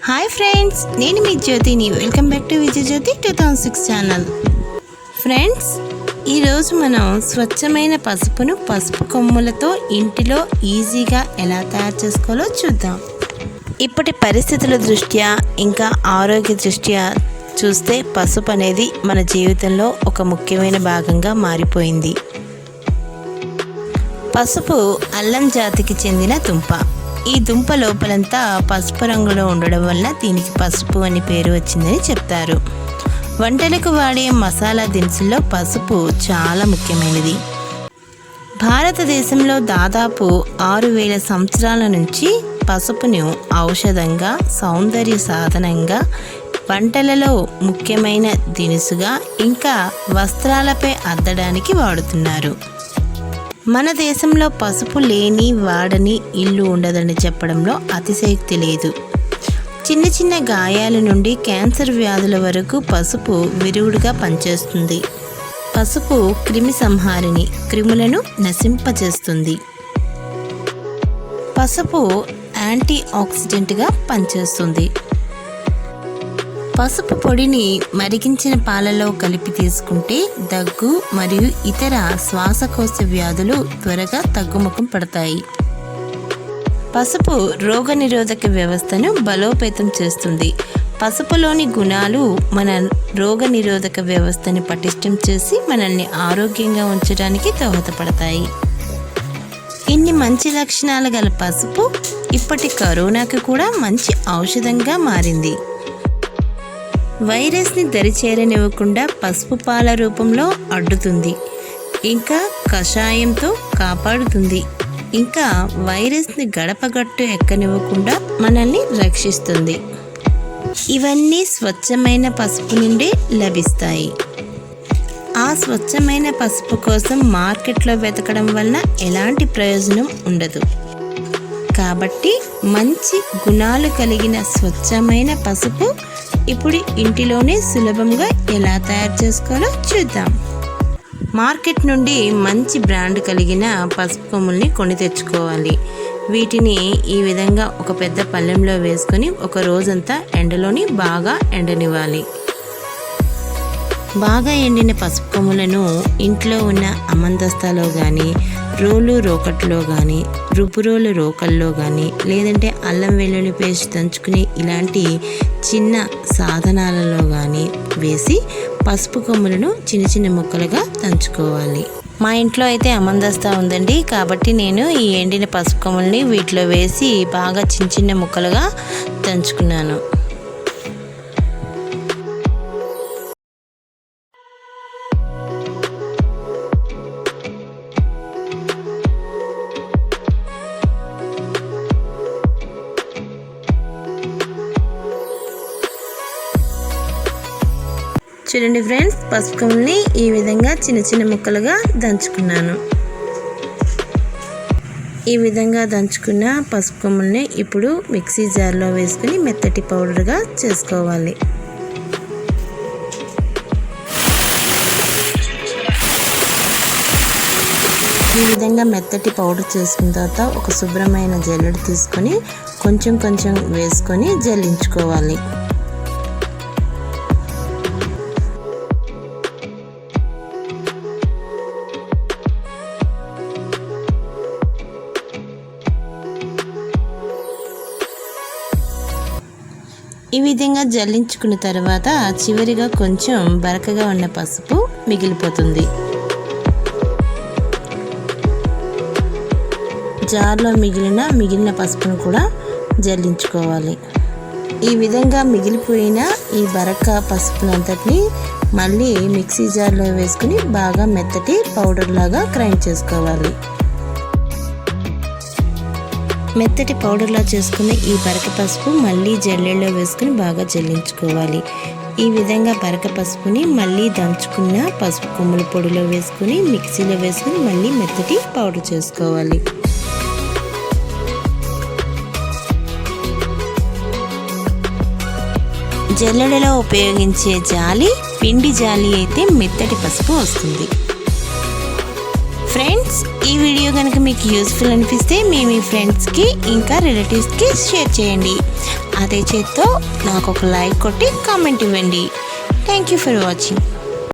Hi friends, నేను మీ జ్యోతిని. Welcome back to Vijay Jyothi 2006 channel. Friends, ఈరోజు మనం స్వచ్ఛమైన పసుపు కొమ్ములతో ఇంటిలో ఈజీగా ఎలా తయారు చేసుకోవాలో చూద్దాం. ఇప్పటి పరిస్థితుల దృష్ట్యా ఇంకా ఆరోగ్య దృష్ట్యా చూస్తే పసుపు అనేది మన జీవితంలో ఒక ముఖ్యమైన భాగంగా మారిపోయింది. పసుపు అల్లం జాతికి చెందిన దుంప. ఈ దుంప లోపలంతా పసుపు రంగులో ఉండడం వల్ల దీనికి పసుపు అని పేరు వచ్చిందని చెప్తారు. వంటలకు వాడే మసాలా దినుసుల్లో పసుపు చాలా ముఖ్యమైనది. భారతదేశంలో దాదాపు 6000 సంవత్సరాల నుంచి పసుపును ఔషధంగా, సౌందర్య సాధనంగా, వంటలలో ముఖ్యమైన దినుసుగా, ఇంకా వస్త్రాలపై అద్దడానికి వాడుతున్నారు. మన దేశంలో పసుపు లేని వాడని ఇల్లు ఉండదని చెప్పడంలో అతిశయోక్తి లేదు. చిన్న చిన్న గాయాల నుండి క్యాన్సర్ వ్యాధుల వరకు పసుపు విరుగుడుగా పనిచేస్తుంది. పసుపు క్రిమి సంహారిణి, క్రిములను నశింపజేస్తుంది. పసుపు యాంటీ ఆక్సిడెంట్గా పనిచేస్తుంది. పసుపు పొడిని మరిగించిన పాలలో కలిపి తీసుకుంటే దగ్గు మరియు ఇతర శ్వాసకోశ వ్యాధులు త్వరగా తగ్గుముఖం పడతాయి. పసుపు రోగనిరోధక వ్యవస్థను బలోపేతం చేస్తుంది. పసుపులోని గుణాలు మన రోగనిరోధక వ్యవస్థని పటిష్టం చేసి మనల్ని ఆరోగ్యంగా ఉంచడానికి దోహదపడతాయి. ఇన్ని మంచి లక్షణాలు గల పసుపు ఇప్పటి కరోనాకు కూడా మంచి ఔషధంగా మారింది. వైరస్ని దరిచేరనివ్వకుండా పసుపు పాల రూపంలో అడ్డుతుంది. ఇంకా కషాయంతో కాపాడుతుంది. ఇంకా వైరస్ని గడపగట్టు ఎక్కనివ్వకుండా మనల్ని రక్షిస్తుంది. ఇవన్నీ స్వచ్ఛమైన పసుపు నుండి లభిస్తాయి. ఆ స్వచ్ఛమైన పసుపు కోసం మార్కెట్లో వెతకడం వలన ఎలాంటి ప్రయోజనం ఉండదు. కాబట్టి మంచి గుణాలు కలిగిన స్వచ్ఛమైన పసుపు ఇప్పుడు ఇంటిలోనే సులభంగా ఎలా తయారు చేసుకోవాలో చూద్దాం. మార్కెట్ నుండి మంచి బ్రాండ్ కలిగిన పసుపు కొమ్ముల్ని కొని తెచ్చుకోవాలి. వీటిని ఈ విధంగా ఒక పెద్ద పళ్ళెంలో వేసుకొని ఒక రోజంతా ఎండలోని బాగా ఎండనివ్వాలి. బాగా ఎండిన పసుపు కొమ్ములను ఇంట్లో ఉన్న అమందస్తాలో కానీ, రోలు రోకట్లో కానీ, రుబ్బురోలు రోకల్లో కానీ, లేదంటే అల్లం వెల్లుల్లి పేస్ట్ దంచుకుని ఇలాంటి చిన్న సాధనాలలో కానీ వేసి పసుపు కొమ్ములను చిన్న చిన్న ముక్కలుగా దంచుకోవాలి. మా ఇంట్లో అయితే అమందస్తా ఉందండి, కాబట్టి నేను ఈ ఎండిన పసుపు కొమ్ముల్ని వీటిలో వేసి బాగా చిన్న చిన్న ముక్కలుగా దంచుకున్నాను. చూడండి ఫ్రెండ్స్, పసుపు కొమ్ముల్ని ఈ విధంగా చిన్న చిన్న ముక్కలుగా దంచుకున్నాను. ఈ విధంగా దంచుకున్న పసుపు కొమ్ముల్ని ఇప్పుడు మిక్సీ జార్లో వేసుకుని మెత్తటి పౌడర్గా చేసుకోవాలి. ఈ విధంగా మెత్తటి పౌడర్ చేసుకున్న తర్వాత ఒక శుభ్రమైన జల్లెడ తీసుకొని కొంచెం కొంచెం వేసుకొని జల్లించుకోవాలి. ఈ విధంగా జల్లించుకున్న తర్వాత చివరిగా కొంచెం బరకగా ఉన్న పసుపు మిగిలిపోతుంది. జార్లో మిగిలిన పసుపును కూడా జల్లించుకోవాలి. ఈ విధంగా మిగిలిపోయిన ఈ బరక పసుపునంతటిని మళ్ళీ మిక్సీ జార్లో వేసుకుని బాగా మెత్తటి పౌడర్ లాగా గ్రైండ్ చేసుకోవాలి. మెత్తటి పౌడర్లా చేసుకున్న ఈ బరక పసుపు మళ్ళీ జల్లెడలో వేసుకుని బాగా జల్లించుకోవాలి. ఈ విధంగా బరక పసుపుని మళ్ళీ దంచుకున్న పసుపు కొమ్ముల పొడిలో వేసుకుని మిక్సీలో వేసుకుని మళ్ళీ మెత్తటి పౌడర్ చేసుకోవాలి. జల్లెడలో ఉపయోగించే జాలి, పిండి జాలి అయితే మెత్తటి పసుపు వస్తుంది. ఫ్రెండ్స్, ఈ వీడియో కనుక మీకు యూస్ఫుల్ అనిపిస్తే మీ ఫ్రెండ్స్కి ఇంకా రిలేటివ్స్కి షేర్ చేయండి. అదే చేత్తో నాకు ఒక లైక్ కొట్టి కామెంట్ ఇవ్వండి. Thank you for watching.